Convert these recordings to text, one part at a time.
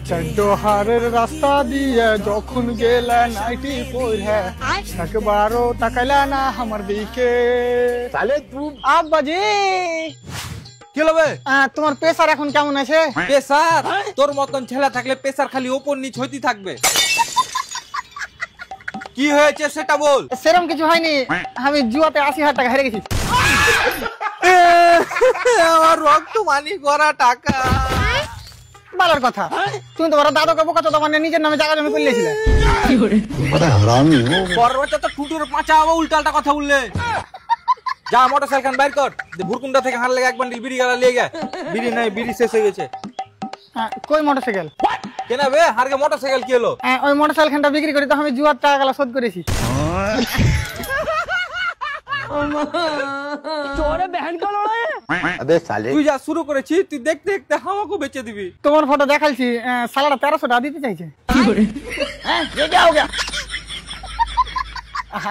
চড্ডহারের রাস্তা দিয়ে যখন গেলা নাইটি পরে একবারও তাকাইলা না আমার দিকে। তাহলে তুই আব্বাজি কি হবে? তোমার প্রেসার এখন কেমন আছে? প্রেসার? তোর মতন ছেলে থাকলে প্রেসার খালি ওপর নিচ হইতে থাকবে। কি হয়েছে সেটা বল। সেরকম কিছু হয়নি, আমি জুয়াতে ৮০,০০০ টাকা হেরে গেছি। আমার রক্ত মানি করা টাকা। ভালোর কথা, তুমি তো বড় দাদুকে বোকাচ্ছো, তোমার নিজের নামে জায়গা জমি করলেছিলে। পরবর্তী তো ফুটুর পাঁচা উল্টালটা কথা বললে। যা মোটরসাইকেল বাইর কর, ভুরকুন্ডা থেকে হার লেগে এক বান্ডিল বিড়ি গালা লিয়ে গে। বিড়ি নাই, বিড়ি শেষ হয়ে গেছে। কই মোটরসাইকেল? কেন বে হারকে মোটরসাইকেল কি হলো? ওই মোটরসাইকেলটা বিক্রি করে তো আমি জুয়ার টাকা গালা শোধ করেছি। अबे साले তুই যা শুরু করেছিস, তুই দেখতে দেখতে আমাকে বেচে দিবি। তোমার ফটো দেখাইছি, সালাটা ১৩০০ টাকা দিতে চাইছে।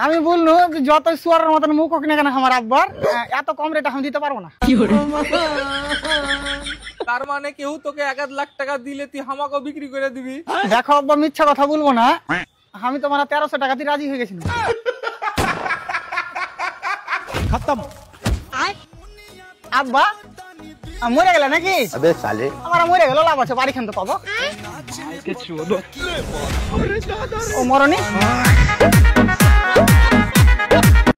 আমি বললো যত সুয়ারের মতন মুখ হোক না কেন আমার আব্বার, এত কম রেটে আমি দিতে পারবো না। তার মানে কেউ তোকে ১ লাখ টাকা দিলে তুই আমাকে বিক্রি করে দিবি? দেখো আব্বা, মিথ্যা কথা বলবো না, আমি তোমার ১৩০০ টাকা দিয়ে রাজি হয়ে গেছিলাম। खत्म। আব্বা মরে গেলে নাকি? अबे साले আমার মরে গেল, লাভ আছে, বাড়ি খান তো পাবো। ও মরনি।